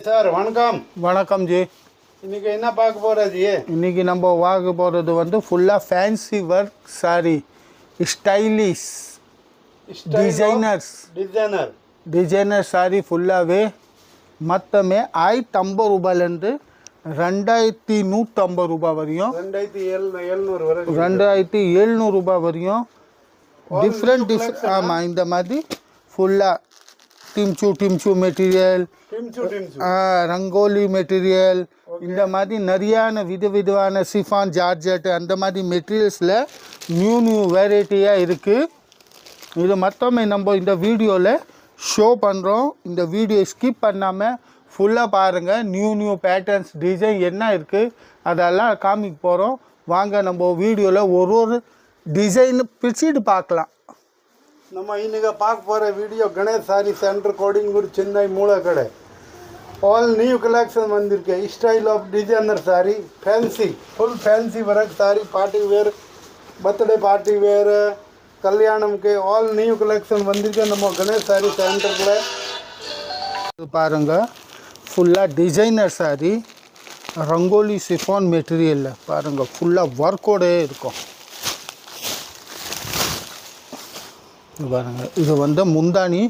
Sir வணக்கம். வணக்கம் G. இன்னைக்கு என்ன பார்க்க போகிறது ஜி? இன்னைக்கு நம்ம பார்க்க போகிறது வந்து ஃபுல்லாக fancy work sorry, stylish designer sorry ஃபுல்லாகவே மொத்தமே 1050 ரூபாயிலேருந்து 2150 ரூபாய் வரையும், 2700 ரூபாய் வரையும் டிஃப்ரெண்ட். ஆமாம், இந்த மாதிரி ஃபுல்லாக டிம்சு மெட்டீரியல், ரங்கோலி மெட்டீரியல், இந்த மாதிரி நிறையான விதவிதமான சிஃபான் ஜார்ஜெட் அந்த மாதிரி மெட்டீரியல்ஸில் நியூ வெரைட்டியாக இருக்குது. இது மொத்தமே நம்ம இந்த வீடியோவில் ஷோ பண்ணுறோம். இந்த வீடியோ ஸ்கிப் பண்ணாமல் ஃபுல்லாக பாருங்கள். நியூ பேட்டர்ன்ஸ் டிசைன் என்ன இருக்குது அதெல்லாம் காமிக்க போகிறோம். வாங்க நம்ம வீடியோவில் ஒரு டிசைன் பிரிச்சுட்டு பார்க்கலாம். நம்ம இன்னைக்கு பார்க்க போகிற video Ganesh sari center Kodungaiyur Chennai Moolakadai. All new collection வந்திருக்கு. Style of designer sari, fancy full fancy work sari, party wear, birthday party wear, கல்யாணம்க்கு ஆல் நியூ கலெக்ஷன் வந்திருக்கு நம்ம கணேஷ் சாரி சென்டரில். பாருங்கள், ஃபுல்லாக டிசைனர் சாரி, ரங்கோலி சிஃபான் மெட்டீரியலில் பாருங்கள், ஃபுல்லாக ஒர்க்கோடே இருக்கும். பாருங்கள், இது வந்து முந்தானி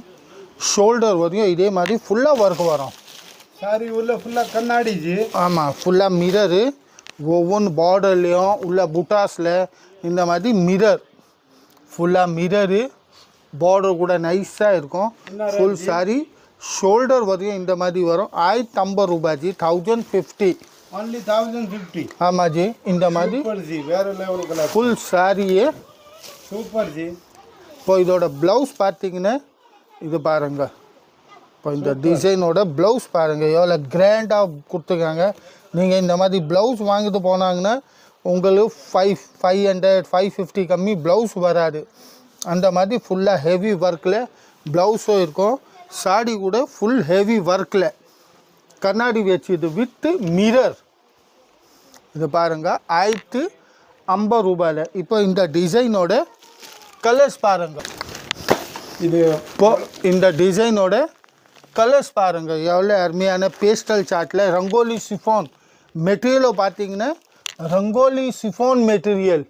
ஷோல்டர் வரையும் இதே மாதிரி ஃபுல்லாக ஒர்க் வரும். சாரி உள்ள ஃபுல்லாக கண்ணாடி ஜி. ஆமாம், ஃபுல்லாக மிரரு, ஒவ்வொன்று பார்டர்லேயும் உள்ள புட்டாஸில் இந்த மாதிரி மிரர், ஃபுல்லாக மிரரு, பார்டர் கூட நைஸாக இருக்கும். ஃபுல் சாரி ஷோல்டர் வரையும் இந்த மாதிரி வரும். 1050 ரூபாய் ஜி, 1050. ஒன்லி 1050. ஆமாம் ஜி, இந்த மாதிரி வேறு லெவலுக்கு ஃபுல் சாரியே சூப்பர் ஜி. இப்போ இதோட ப்ளவுஸ் பார்த்தீங்கன்னா இது பாருங்கள். இப்போ இந்த டிசைனோட ப்ளவுஸ் பாருங்கள் எவ்வளோ கிராண்டாக கொடுத்துருக்காங்க. நீங்கள் இந்த மாதிரி ப்ளவுஸ் வாங்கிட்டு போனாங்கன்னா உங்களுக்கு 500 550 கம்மி ப்ளவுஸ் வராது. அந்த மாதிரி ஃபுல்லாக ஹெவி ஒர்க்கில் ப்ளவுஸும் இருக்கும். சாடி கூட ஃபுல் ஹெவி ஒர்க்கில் கண்ணாடி வச்சு இது வித்து மிரர். இது பாருங்கள் 1050 ரூபாயில். இப்போ இந்த டிசைனோட கலர்ஸ் பாருங்கள். இது இப்போ இந்த டிசைனோட கலர்ஸ் பாருங்கள் எவ்வளோ அருமையான பேஸ்டல் சார்ட்டில் ரங்கோலி சிஃபான் மெட்டீரியலை பார்த்தீங்கன்னா ரங்கோலி சிஃபான் மெட்டீரியல்.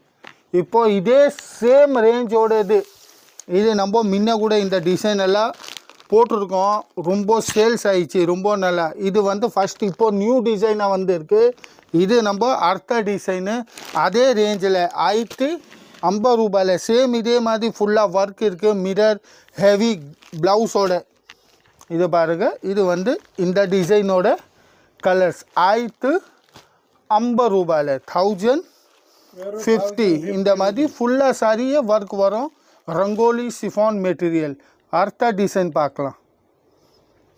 இப்போது இதே சேம் ரேஞ்சோட இது நம்ம முன்ன கூட இந்த டிசைன் எல்லாம் போட்டிருக்கோம். ரொம்ப சேல்ஸ் ஆயிடுச்சு, ரொம்ப நல்லா. இது வந்து ஃபஸ்ட் இப்போது நியூ டிசைனாக வந்துருக்கு. இது நம்ம அடுத்த டிசைனு அதே ரேஞ்சில் 1050 ரூபாயில் சேம் இதே மாதிரி ஃபுல்லாக ஒர்க் இருக்குது. மிரர் ஹெவி ப்ளவுஸோட இது பாருங்கள். இது வந்து இந்த டிசைனோட கலர்ஸ் 1050 ரூபாயில் 1050. இந்த மாதிரி ஃபுல்லாக சாரியே ஒர்க் வரும். Rangoli chiffon material. அடுத்த டிசைன் பார்க்கலாம்.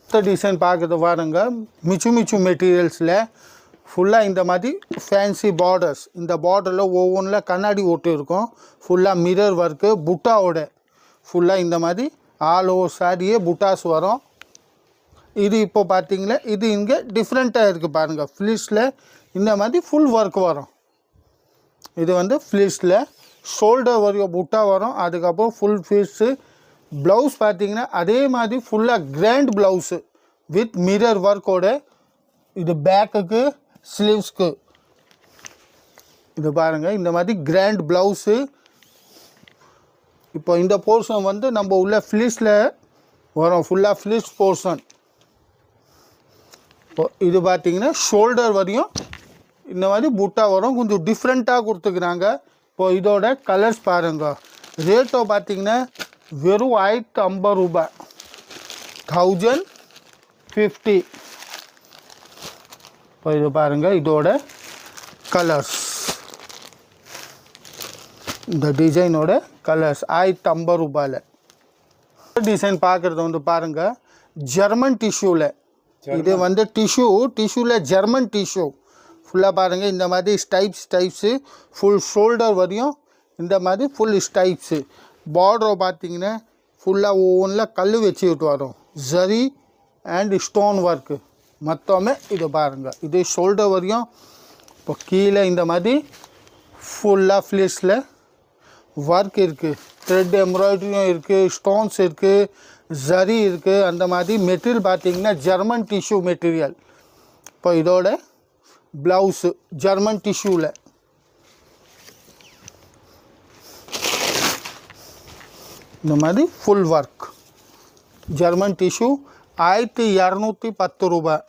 அடுத்த டிசைன் பார்க்குறது பாருங்க, மிச்சு மெட்டீரியல்ஸில் ஃபுல்லாக இந்த மாதிரி ஃபேன்சி பார்டர்ஸ். இந்த பார்டரில் ஒவ்வொன்றில் கண்ணாடி ஓட்டு இருக்கும். ஃபுல்லாக மிரர் ஒர்க்கு புட்டாவோட ஃபுல்லாக இந்த மாதிரி ஆல் ஓவர் சாரியே புட்டாஸ் வரும். இது இப்போ பார்த்தீங்களா, இது இங்கே டிஃப்ரெண்ட்டாக இருக்குது பாருங்கள். ஃப்ளிஸில் இந்த மாதிரி ஃபுல் ஒர்க் வரும். இது வந்து ஃப்ளிஸில் ஷோல்டர் வரையும் புட்டா வரும். அதுக்கப்புறம் ஃபுல் ஃபிஷ்ஷு ப்ளவுஸ் பார்த்தீங்கன்னா அதே மாதிரி ஃபுல்லாக கிராண்ட் ப்ளவுஸு வித் மிரர் ஒர்க்கோட. இது பேக்குக்கு ஸ்லீவ்ஸ்க்கு இது பாருங்கள் இந்த மாதிரி கிராண்ட் ப்ளவுஸு. இப்போ இந்த போர்ஷன் வந்து நம்ம உள்ள ஃப்ளிஸில் வரும், ஃபுல்லாக ஃப்ளிஸ் போர்ஷன். இப்போ இது பார்த்திங்கன்னா ஷோல்டர் வரையும் இந்த மாதிரி புட்டா வரும். கொஞ்சம் டிஃப்ரெண்ட்டாக கொடுத்துக்கிறாங்க. இப்போ இதோட கலர்ஸ் பாருங்கள். ரேட்டோ பார்த்திங்கன்னா வெறும் 1050 ரூபாய், 1050. இப்போ இது பாருங்கள் இதோட கலர்ஸ், இந்த டிசைனோட கலர்ஸ் 1050 ரூபாயில். டிசைன் பார்க்குறது வந்து பாருங்கள் ஜெர்மன் டிஷ்யூவில். இது வந்து டிஷ்யூவில் ஜெர்மன் டிஷ்யூ ஃபுல்லாக பாருங்கள் இந்த மாதிரி ஸ்டைப்ஸு ஃபுல் ஷோல்டர் வரையும் இந்த மாதிரி ஃபுல் ஸ்டைப்ஸு. பார்டரை பார்த்தீங்கன்னா ஃபுல்லாக ஒவ்வொன்றில் கல் வச்சுக்கிட்டு வரும். ஜரி அண்ட் ஸ்டோன் ஒர்க்கு மொத்தமே இது பாருங்கள். இது ஷோல்டர் வரையும். இப்போ கீழே இந்த மாதிரி ஃபுல்லாக ஃப்ளிஸில் ஒர்க் இருக்குது. த்ரெட் எம்ப்ராய்டரியும் இருக்குது, ஸ்டோன்ஸ் இருக்குது, ஜரி இருக்குது. அந்த மாதிரி மெட்டீரியல் பார்த்தீங்கன்னா ஜெர்மன் டிஷ்யூ மெட்டீரியல். இப்போ இதோட ப்ளவுஸு ஜெர்மன் டிஷ்யூவில் இந்த மாதிரி ஃபுல் ஒர்க் ஜெர்மன் டிஷ்யூ 1210 ரூபாய்.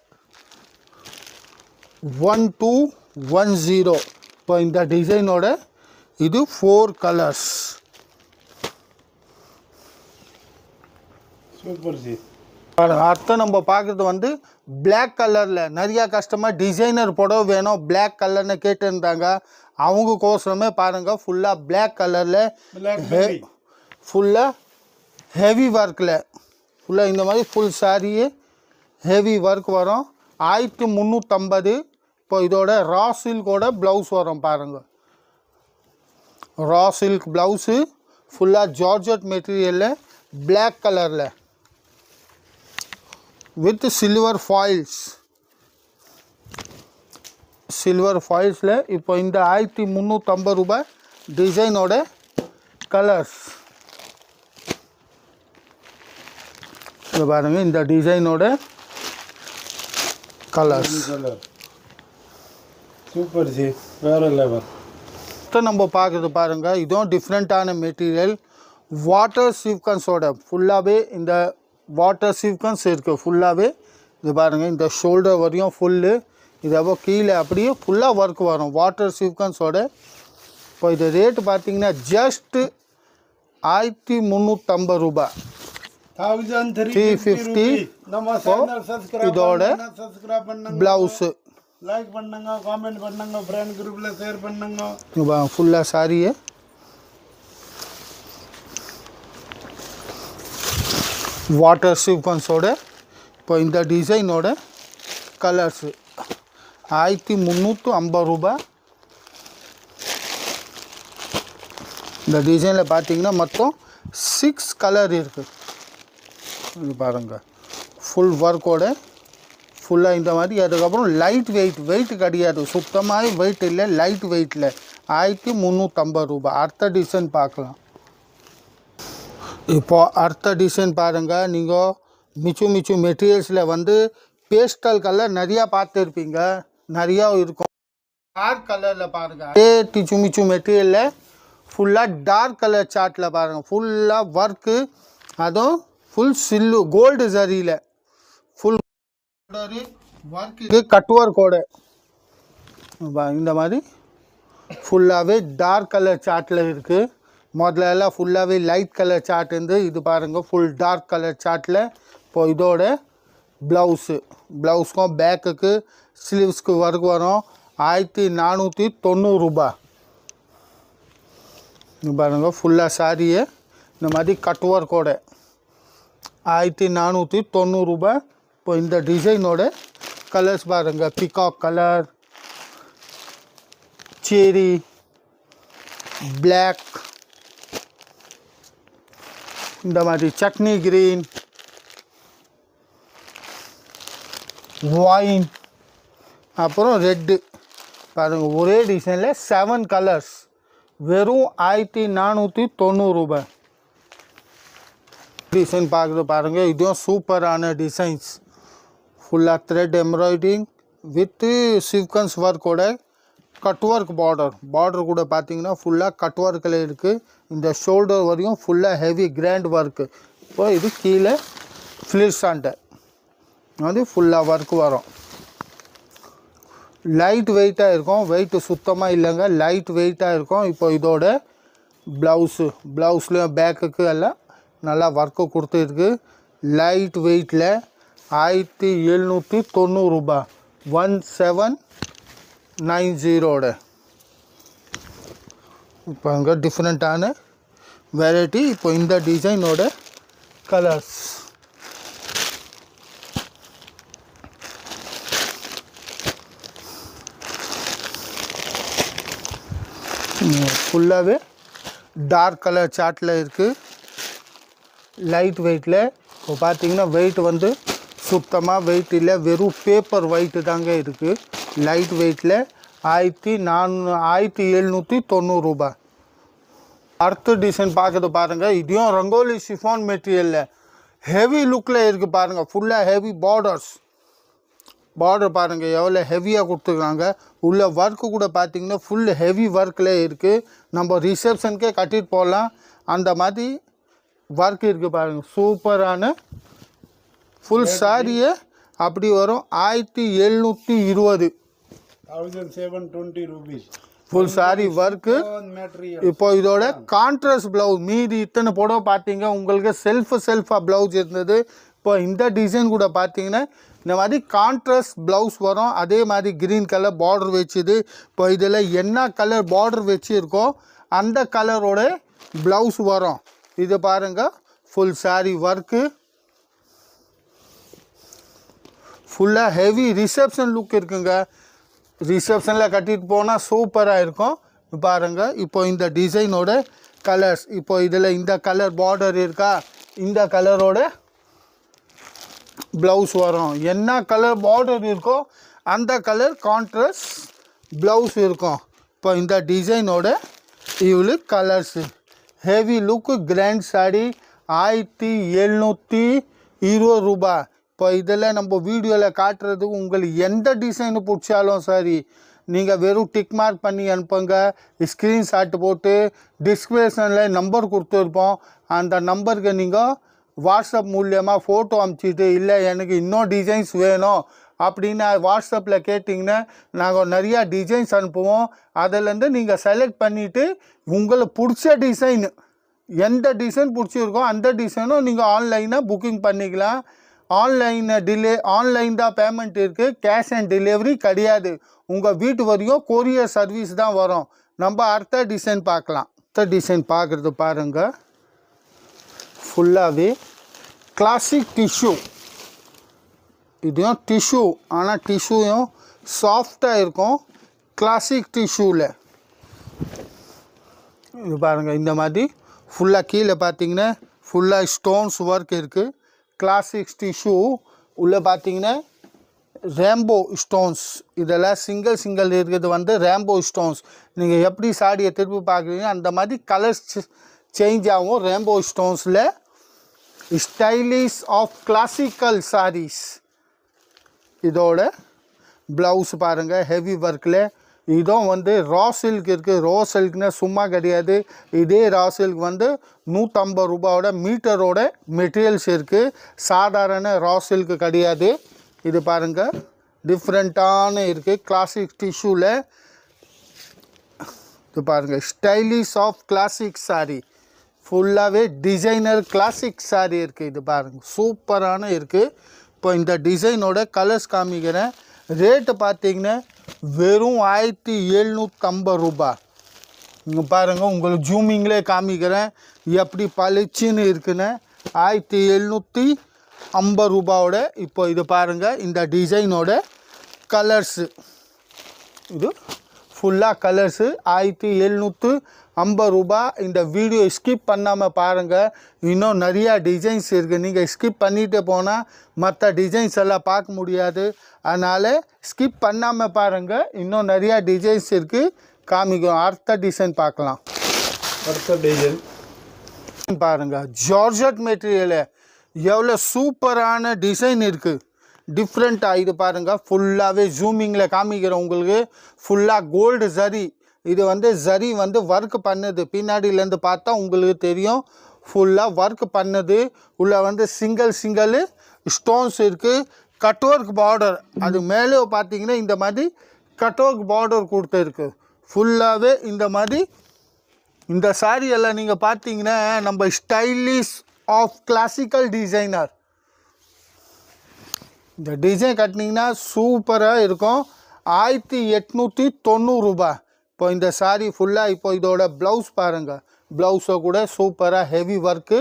1210. இப்போ இந்த டிசைனோட இது 4 கலர்ஸ். Super G. அடுத்து நம்ம பார்க்குறது வந்து பிளாக் கலரில் நிறையா கஸ்டமர் டிசைனர் புடவை வேணும் பிளாக் கலர்னு கேட்டுருந்தாங்க. அவங்க கோசமே பாருங்கள் ஃபுல்லாக பிளாக் கலரில் ஃபுல்லாக ஹெவி ஒர்க்கில் ஃபுல்லாக இந்த மாதிரி ஃபுல் சாரியே ஹெவி ஒர்க் வரும். 1350. இப்போ இதோட ரா சில்கோட ப்ளவுஸ் வரும் பாருங்கள். ரா சில்க் ப்ளவுஸு ஃபுல்லாக ஜார்ஜட் மெட்டீரியலில் பிளாக் கலரில் வித் சில்வர் ஃபாயில்ஸ். சில்வர் ஃபாயில்ஸில் இப்போ இந்த 1350 ரூபாய் டிசைனோட கலர்ஸ். இது பாருங்கள் இந்த டிசைனோட கலர்ஸ். சூப்பர் ஜி, வேறு லெவல். நம்ம பார்க்குறது பாருங்கள் இதுவும் டிஃப்ரெண்ட்டான மெட்டீரியல். வாட்டர் சீக்வன்ஸோட ஃபுல்லாகவே இந்த வாட்டர் சீக்வன்ஸ் இருக்குது ஃபுல்லாகவே. இது பாருங்கள் இந்த ஷோல்டர் வரையும் ஃபுல்லு. இது அப்போ கீழே அப்படியே ஃபுல்லாக ஒர்க் வரும் வாட்டர் சீக்வன்ஸோட. இப்போ இது ரேட்டு பார்த்தீங்கன்னா ஜஸ்ட்டு 1350 ரூபாய். 350. இதோட ப்ளவுஸு லைக் பண்ணுங்க, காமெண்ட் பண்ணுங்க, ஃப்ரெண்ட் குரூப்பில் ஷேர் பண்ணுங்க. ஃபுல்லாக சாரியை வாட்டர் சீக்வன்ஸோட. இப்போ இந்த டிசைனோட கலர்ஸு 1350 ரூபாய். இந்த டிசைனில் பார்த்தீங்கன்னா மொத்தம் 6 கலர் இருக்குது. இது பாருங்கள் ஃபுல் ஒர்க்கோட ஃபுல்லாக இந்த மாதிரி. அதுக்கப்புறம் லைட் வெயிட் கிடையாது, சுத்தமாக வெயிட் இல்லை, லைட் வெயிட்டில் 1350 ரூபாய். அடுத்த டிசைன் பார்க்கலாம். இப்போது அடுத்த டிசைன் பாருங்கள். நீங்கள் மிச்சு மெட்டீரியல்ஸில் வந்து பேஸ்டல் கலர் நிறையா பார்த்துருப்பீங்க, நிறையா இருக்கும். டார்க் கலரில் பாருங்கள் அதே மிச்சு மெட்டீரியலில் ஃபுல்லாக டார்க் கலர் சார்ட்டில் பாருங்கள் ஃபுல்லாக ஒர்க்கு. அதுவும் ஃபுல் சில்லு கோல்டு சரியில் ஃபுல் ஒர்க்கு கட் ஒர்க்கோட இந்த மாதிரி ஃபுல்லாகவே டார்க் கலர் சார்ட்டில் இருக்குது. முதல்ல எல்லாம் ஃபுல்லாகவே லைட் கலர் சார்ட் இருந்து இது பாருங்கள் ஃபுல் டார்க் கலர் சார்ட்டில். இப்போ இதோட ப்ளவுஸ்க்கும் பேக்குக்கு ஸ்லீவ்ஸ்க்கு ஒர்க் வரும். 1490 ரூபாய். இது பாருங்கள் ஃபுல்லாக சாரியை இந்த மாதிரி கட் ஒர்க்கோட 1490 ரூபாய். இப்போ இந்த டிசைனோட கலர்ஸ் பாருங்கள். பிகாக் கலர், செரி, பிளாக், இந்த மாதிரி சட்னி கிரீன், ஒயின், அப்புறம் ரெட்டு பாருங்கள். ஒரே டிசைனில் 7 கலர்ஸ் வெறும் 1490 ரூபாய். டிசைன் பார்க்குறது பாருங்கள். இதுவும் சூப்பரான டிசைன்ஸ். ஃபுல்லாக thread embroidering with sequence ஒர்க்கோட cut work border கூட பார்த்தீங்கன்னா ஃபுல்லாக கட் ஒர்க்கில் இருக்குது. இந்த ஷோல்டர் வரையும் ஃபுல்லாக ஹெவி கிராண்ட் ஒர்க்கு. இப்போ இது கீழே ஃப்ளிர்ஸாண்ட வந்து ஃபுல்லாக ஒர்க் வரும். லைட் வெயிட்டாக இருக்கும், வெயிட்டு சுத்தமாக இல்லைங்க, லைட் வெயிட்டாக இருக்கும். இப்போ இதோட ப்ளவுஸ்லேயும் பேக்குக்கு எல்லாம் நல்லா ஒர்க்கு கொடுத்துருக்கு. லைட் வெயிட்டில் 1790 ரூபாய். 1790. இப்போ அங்கே டிஃப்ரெண்ட்டான வெரைட்டி. இப்போ இந்த டிசைனோட கலர்ஸ் ஃபுல்லாகவே டார்க் கலர் சார்ட்டில் இருக்குது. லைட் வெயிட்டில் இப்போ பார்த்தீங்கன்னா வெயிட் வந்து சுத்தமாக வெயிட் இல்லை, வெறும் பேப்பர் வெயிட்டு தாங்க இருக்குது. லைட் வெயிட்டில் 1790 ரூபாய். அடுத்த டிசைன் பார்க்குறது பாருங்கள். இதையும் ரங்கோலி ஷிஃபான் மெட்டீரியலில் ஹெவி லுக்கில் இருக்குது பாருங்கள். ஃபுல்லாக ஹெவி பார்டர் பாருங்கள் எவ்வளோ ஹெவியாக கொடுத்துருக்காங்க. உள்ள ஒர்க்கு கூட பார்த்தீங்கன்னா ஃபுல் ஹெவி ஒர்க்கில் இருக்குது. நம்ம ரிசப்ஷனுக்கே கட்டிட்டு போகலாம் அந்த மாதிரி ஒர்க் இருக்குது பாருங்கள். சூப்பரான ஃபுல் சாரியே அப்படி வரும். 1720 1720 rupees ஃபுல் சாரி ஒர்க்கு. இப்போ இதோட கான்ட்ராஸ்ட் ப்ளவுஸ் மீதி இத்தனை புடவை பார்த்தீங்க உங்களுக்கு செல்ஃபாக ப்ளவுஸ் இருந்தது. இப்போ இந்த டிசைன் கூட பார்த்தீங்கன்னா இந்த மாதிரி கான்ட்ராஸ்ட் ப்ளவுஸ் வரும். அதே மாதிரி க்ரீன் கலர் பார்டர் வச்சுது. இப்போ இதில் என்ன கலர் பார்டர் வச்சுருக்கோ அந்த கலரோட ப்ளவுஸ் வரும். இது பாருங்கள் ஃபுல் சாரி ஒர்க்கு. ஃபுல்லாக ஹெவி ரிசப்ஷன் லுக் இருக்குங்க. ரிசப்ஷனில் கட்டிட்டு போனால் சூப்பராக இருக்கும். பாருங்கள் இப்போ இந்த டிசைனோட கலர்ஸ். இப்போ இதில் இந்த கலர் பார்டர் இருக்கா, இந்த கலரோட ப்ளவுஸ் வரும். என்ன கலர் பார்டர் இருக்கோ அந்த கலர் கான்ட்ராஸ்ட் ப்ளவுஸ் இருக்கும். இப்போ இந்த டிசைனோட இவ்வளோ கலர்ஸு ஹெவி லுக்கு கிராண்ட் சாரி 1720 ரூபாய். இப்போ இதில் நம்ம வீடியோவில் காட்டுறதுக்கு உங்களுக்கு எந்த டிசைனு பிடிச்சாலும் சரி நீங்கள் வெறும் டிக் மார்க் பண்ணி அனுப்புங்க. ஸ்க்ரீன்ஷாட் போட்டு டிஸ்கிரிப்ஷனில் நம்பர் கொடுத்துருப்போம். அந்த நம்பருக்கு நீங்கள் வாட்ஸ்அப் மூலியமாக ஃபோட்டோ அனுப்பிச்சிட்டு இல்லை எனக்கு இன்னும் டிசைன்ஸ் வேணும் அப்படின்னு வாட்ஸ்அப்பில் கேட்டிங்கன்னா நாங்கள் நிறையா டிசைன்ஸ் அனுப்புவோம். அதிலேருந்து நீங்கள் செலக்ட் பண்ணிவிட்டு உங்களுக்கு பிடிச்ச டிசைன் எந்த டிசைன் பிடிச்சிருக்கோ அந்த டிசைனும் நீங்கள் ஆன்லைனாக புக்கிங் பண்ணிக்கலாம். ஆன்லைன் தான் பேமெண்ட் இருக்குது. கேஷ் அண்ட் டெலிவரி கிடையாது. உங்கள் வீட்டு வரையும் கொரியர் சர்வீஸ் தான் வரும். நம்ம அடுத்த டிசைன் பார்க்கலாம். அடுத்த டிசைன் பார்க்குறது பாருங்கள். ஃபுல்லாகவே கிளாசிக் டிஷ்யூ. இதுவும் டிஷ்யூ ஆனால் டிஷ்யூயும் சாஃப்டாக இருக்கும். கிளாசிக் டிஷ்யூவில் இது பாருங்கள் இந்த மாதிரி ஃபுல்லாக கீழே பார்த்தீங்கன்னா ஃபுல்லாக ஸ்டோன்ஸ் ஒர்க் இருக்குது. கிளாசிக் டிஷ்யூ உள்ளே பார்த்தீங்கன்னா ரேம்போ ஸ்டோன்ஸ். இதெல்லாம் சிங்கிள் இருக்கிறது வந்து ரேம்போ ஸ்டோன்ஸ். நீங்கள் எப்படி சாடியை திருப்பி பார்க்குறீங்க அந்த மாதிரி கலர்ஸ் சேஞ்ச் ஆகும். ரேம்போ ஸ்டோன்ஸில் ஸ்டைலிஷ் ஆஃப் கிளாசிக்கல் சாரீஸ். இதோட ப்ளவுஸ் பாருங்கள் ஹெவி ஒர்க்கில். இதுவும் வந்து ரா சில்க் இருக்குது. ரா சில்க்னா சும்மா கிடையாது. இதே ரா சில்க் வந்து 150 ரூபாயோட மீட்டரோட மெட்டீரியல்ஸ் இருக்குது. சாதாரண ரா சில்க் கிடையாது. இது பாருங்கள் டிஃப்ரெண்ட்டான இருக்குது கிளாசிக் டிஷ்யூவில். இது பாருங்கள் ஸ்டைலிஷ் ஆஃப் கிளாசிக் சாரீ. ஃபுல்லாகவே டிசைனர் கிளாசிக் சாரீ இருக்குது. இது பாருங்கள் சூப்பரான இருக்குது. இப்போ இந்த டிசைனோட கலர்ஸ் காமிக்கிறேன். ரேட்டு பார்த்தீங்கன்னா வெறும் 1750 ரூபாய். இங்கே பாருங்கள் உங்களுக்கு ஜூமிங்லே காமிக்கிறேன் எப்படி பளிச்சுன்னு இருக்குன்னு. 1750 ரூபாயோட. இப்போ இது பாருங்கள் இந்த டிசைனோட கலர்ஸு. இது ஃபுல்லாக கலர்ஸு 1750 ரூபாய். இந்த வீடியோ ஸ்கிப் பண்ணாமல் பாருங்கள். இன்னும் நிறையா டிசைன்ஸ் இருக்குது. நீங்கள் ஸ்கிப் பண்ணிகிட்டே போனால் மற்ற டிசைன்ஸ் எல்லாம் பார்க்க முடியாது. அதனால் ஸ்கிப் பண்ணாமல் பாருங்கள். இன்னும் நிறையா டிசைன்ஸ் இருக்குது காமிக்கும். அடுத்த டிசைன் பார்க்கலாம். அடுத்த டிசைன் பாருங்கள் ஜார்ஜட் மெட்டீரியலு எவ்வளோ சூப்பரான டிசைன் இருக்குது. டிஃப்ரெண்ட்டாக இது பாருங்கள். ஃபுல்லாகவே ஜூமிங்கில் காமிக்கிறேன் உங்களுக்கு. ஃபுல்லாக கோல்டு ஜரி. இது வந்து ஜரி வந்து ஒர்க் பண்ணுது. பின்னாடியிலேருந்து பார்த்தா உங்களுக்கு தெரியும். ஃபுல்லாக ஒர்க் பண்ணுது. உள்ள வந்து சிங்கிள் ஸ்டோன்ஸ் இருக்குது. Cut work border. அது மேலே பார்த்தீங்கன்னா இந்த மாதிரி கட் ஒர்க் பார்டர் கொடுத்துருக்கு. ஃபுல்லாகவே இந்த மாதிரி இந்த சாரி எல்லாம் நீங்கள் பார்த்தீங்கன்னா நம்ம ஸ்டைலிஷ் ஆஃப் கிளாசிக்கல் டிசைனர். இந்த டிசைன் கட்டினீங்கன்னா சூப்பராக இருக்கும். 1890 ரூபாய். இப்போ இந்த சாரி ஃபுல்லாக. இப்போ இதோட ப்ளவுஸ் பாருங்கள். ப்ளவுஸை கூட சூப்பராக ஹெவி ஒர்க்கு.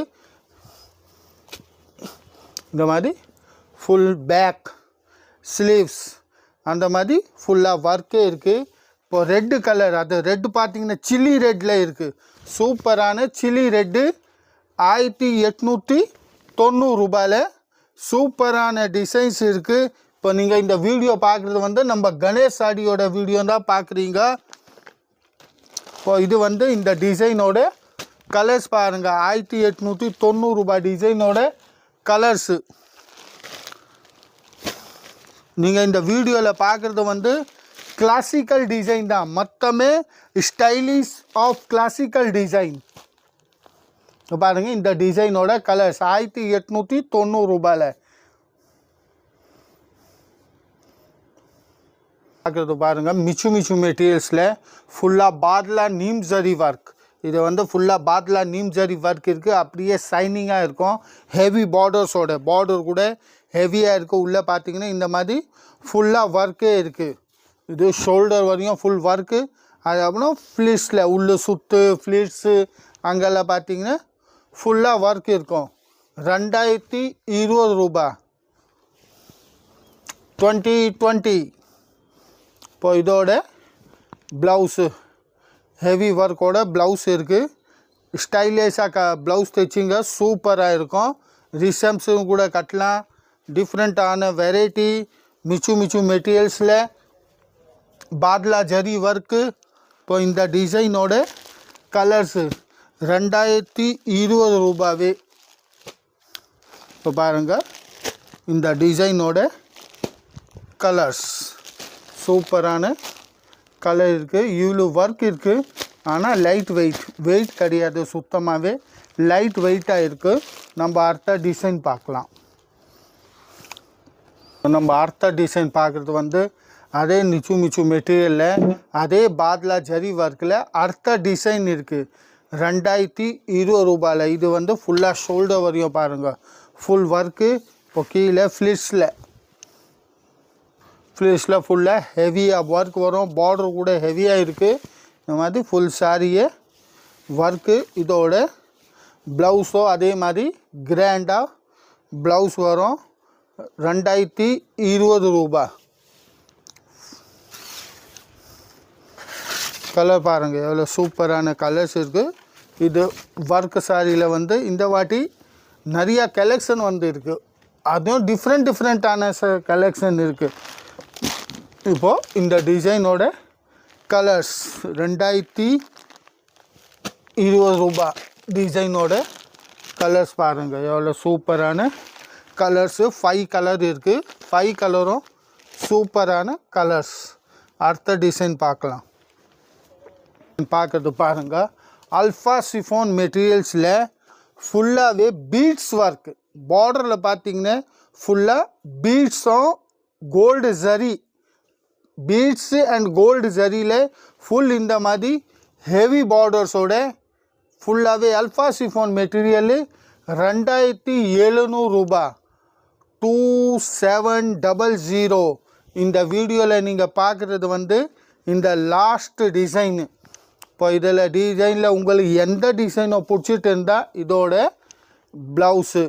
இந்த மாதிரி ஃபுல் பேக் ஸ்லீவ்ஸ் அந்த மாதிரி ஃபுல்லாக ஒர்க்கே இருக்குது. இப்போ ரெட்டு கலர். அது ரெட்டு பார்த்தீங்கன்னா சில்லி ரெட்டில் இருக்குது. சூப்பரான சில்லி ரெட்டு 1890 ரூபாயில் சூப்பரான டிசைன்ஸ் இருக்குது. இப்போ நீங்கள் இந்த வீடியோ பார்க்குறது வந்து நம்ம கணேஷ் சாடியோட வீடியோ தான் பார்க்குறீங்க. இப்போ இது வந்து இந்த டிசைனோட கலர்ஸ் பாருங்கள். 1890 ரூபாய் டிசைனோட கலர்ஸு நீங்கள் இந்த வீடியோவில் பார்க்குறது வந்து கிளாசிக்கல் டிசைன் தான், மொத்தமே ஸ்டைலிஷ் ஆஃப் கிளாசிக்கல் டிசைன். பாருங்கள் இந்த டிசைனோட கலர்ஸ் 1890 ரூபாயில் பார்க்குறது. பாருங்கள் மிச்சு மிச்சு மெட்டீரியல்ஸில் ஃபுல்லாக பாத்லா நீம் ஜரி ஒர்க். இது வந்து ஃபுல்லாக பாத்லா நீம் ஜரி ஒர்க் இருக்குது, அப்படியே ஷைனிங்காக இருக்கும். ஹெவி பார்டர்ஸோட பார்டர் கூட ஹெவியாக இருக்குது. உள்ளே பார்த்தீங்கன்னா இந்த மாதிரி ஃபுல்லாக ஒர்க்கே இருக்குது. இது ஷோல்டர் வரையும் ஃபுல் ஒர்க்கு. அதுக்கப்புறம் ஃப்ளிட்ஸில் உள்ள சுற்று ஃப்ளிட்ஸு அங்கெல்லாம் பார்த்தீங்கன்னா ஃபுல்லாக ஒர்க் இருக்கும். 2020 ரூபா 2020. இப்போ இதோட ப்ளவுஸு ஹெவி ஒர்க்கோட ப்ளவுஸ் இருக்குது. ஸ்டைலிஷாக ப்ளவுஸ் தைச்சிங்க சூப்பராக இருக்கும். ரிசப்ஷன் கூட கட்டலாம். டிஃப்ரெண்ட்டான வெரைட்டி மிச்சு மிச்சு மெட்டீரியல்ஸில் பாத்லா ஜரி ஒர்க்கு. இப்போ இந்த டிசைனோட கலர்ஸு 2020 ரூபாவே. இப்போ பாருங்கள் இந்த டிசைனோட கலர்ஸ் சூப்பரான கலர் இருக்குது. இவ்வளோ ஒர்க் இருக்குது, ஆனால் வெயிட் கிடையாது, சுத்தமாகவே லைட் வெயிட்டாக இருக்குது. நம்ம அடுத்த டிசைன் பார்க்கலாம். நம்ம அடுத்த டிசைன் பார்க்குறது வந்து அதே மிச்சு மிச்சு மெட்டீரியலில் அதே பாத்லா ஜரி ஒர்க்கில் அடுத்த டிசைன் இருக்குது 2020 ரூபாயில். இது வந்து ஃபுல்லாக ஷோல்டர் வரையும் பாருங்கள் ஃபுல் ஒர்க்கு. இப்போ கீழே ஃப்ளிட்ஸில் ஃபுல்லாக ஹெவியாக ஒர்க் வரும். பார்டர் கூட ஹெவியாக இருக்குது. இந்த மாதிரி ஃபுல் சாரியே ஒர்க்கு. இதோட ப்ளவுஸோ அதே மாதிரி கிராண்டாக ப்ளவுஸ் வரும். 2020 ரூபா. கலர் பாருங்கள் எவ்வளோ சூப்பரான கலர்ஸ் இருக்குது. இது ஒர்க் சாரியில் வந்து இந்த வாட்டி நிறையா கலெக்ஷன் வந்து இருக்குது. அதுவும் டிஃப்ரெண்ட்டான கலெக்ஷன் இருக்குது. இப்போது இந்த டிசைனோட கலர்ஸ் 2020 ரூபா டிசைனோட கலர்ஸ் பாருங்கள் எவ்வளோ சூப்பரான கலர்ஸு. 5 கலர் இருக்குது. 5 கலரும் சூப்பரான கலர்ஸ். அடுத்த டிசைன் பார்க்கலாம். பார்க்குறது பாருங்கள் அல்ஃபா சிஃபான் மெட்டீரியல்ஸில் ஃபுல்லாகவே பீட்ஸ் ஒர்க். பார்டரில் பார்த்தீங்கன்னா ஃபுல்லாக பீட்ஸும் gold zari, beads and gold ஜரியில் ஃபுல் இந்த மாதிரி ஹெவி பார்டர்ஸோட ஃபுல்லாகவே அல்ஃபா சிஃபான் மெட்டீரியல் 2700 ரூபா 2700. இந்த வீடியோவில் நீங்கள் பார்க்குறது வந்து இந்த லாஸ்ட் டிசைனு. இப்போ இதில் டிசைனில் உங்களுக்கு எந்த டிசைனோ பிடிச்சிட்டு இருந்தால் இதோட ப்ளவுஸு.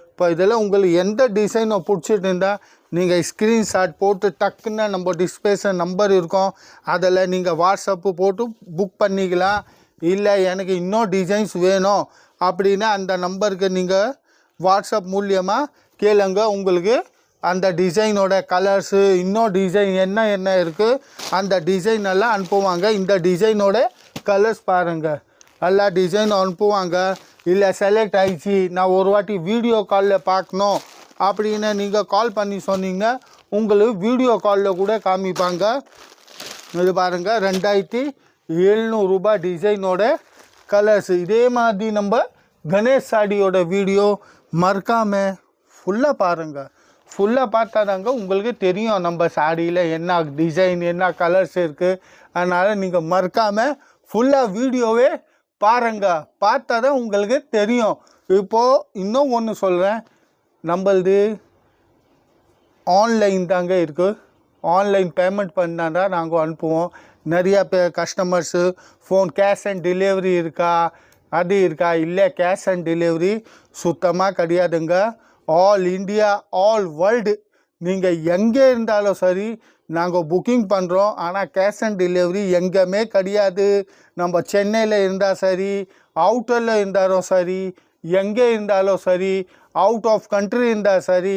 இப்போ இதில் உங்களுக்கு எந்த டிசைனோ பிடிச்சிட்டு இருந்தால் நீங்கள் ஸ்க்ரீன்ஷாட் போட்டு டக்குன்னு நம்ம டிஸ்பிளேஸில் நம்பர் இருக்கும், அதில் நீங்கள் வாட்ஸ்அப்பு போட்டு புக் பண்ணிக்கலாம். இல்லை எனக்கு இன்னும் டிசைன்ஸ் வேணும் அப்படின்னா அந்த நம்பருக்கு நீங்கள் வாட்ஸ்அப் மூலியமாக கேளுங்க. உங்களுக்கு அந்த டிசைனோட கலர்ஸு இன்னும் டிசைன் என்ன இருக்குது அந்த டிசைன் எல்லாம் அனுப்புவாங்க. இந்த டிசைனோட கலர்ஸ் பாருங்கள் எல்லா டிசைனும் அனுப்புவாங்க. இல்லை செலக்ட் ஆகிடுச்சு நான் ஒரு வாட்டி வீடியோ காலில் பார்க்கணும் அப்படின்னு நீங்கள் கால் பண்ணி சொன்னீங்கன்னா உங்களுக்கு வீடியோ காலில் கூட காமிப்பாங்க. இது பாருங்கள் 2700 ரூபா டிசைனோட கலர்ஸ். இதே மாதிரி நம்ம கணேஷ் சாடியோட வீடியோ மறக்காமல் ஃபுல்லாக பாருங்கள். ஃபுல்லாக பார்த்தாதாங்க உங்களுக்கு தெரியும் நம்ம சாடியில் என்ன டிசைன் என்ன கலர்ஸ் இருக்குது. அதனால் நீங்கள் மறக்காமல் ஃபுல்லாக வீடியோவே பாருங்கள், பார்த்தா தான் உங்களுக்கு தெரியும். இப்போது இன்னும் ஒன்று சொல்கிறேன், நம்மளது ஆன்லைன் தாங்க இருக்குது. ஆன்லைன் பேமெண்ட் பண்ணால் தான் நாங்கள் அனுப்புவோம். நிறையா customers phone cash and delivery இருக்கா அது இருக்கா, இல்லை கேஷ் அண்ட் டெலிவரி சுத்தமாக கிடையாதுங்க. ஆல் இந்தியா ஆல் வேர்ல்டு நீங்கள் எங்கே இருந்தாலும் சரி நாங்கள் புக்கிங் பண்ணுறோம். ஆனால் கேஷ் அண்ட் டெலிவரி எங்கேயுமே கிடையாது. நம்ம சென்னையில் இருந்தால் சரி, அவுட்டரில் இருந்தாலும் சரி, எங்கே இருந்தாலும் சரி, அவுட் ஆஃப் கண்ட்ரி இருந்தால் சரி,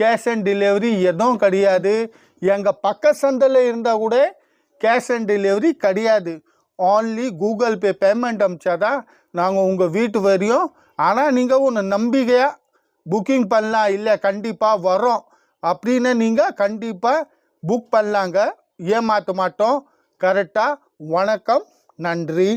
கேஷ் அண்ட் டெலிவரி எதுவும் கிடையாது. எங்கள் பக்க சந்தையில் இருந்தால் கூட கேஷ் அண்ட் டெலிவரி கிடையாது. ஆன்லி கூகுள் பே பேமெண்ட் அனுப்பிச்சா தான் நாங்கள் உங்கள் வீட்டு வரையும். ஆனால் நீங்கள் ஒன்று நம்பிக்கையாக புக்கிங் பண்ணலாம், இல்லை கண்டிப்பாக வரோம் அப்படின்னு நீங்கள் கண்டிப்பாக புக் பண்ணலாங்க. ஏமாற்ற மாட்டோம். கரெக்டாக. வணக்கம், நன்றி.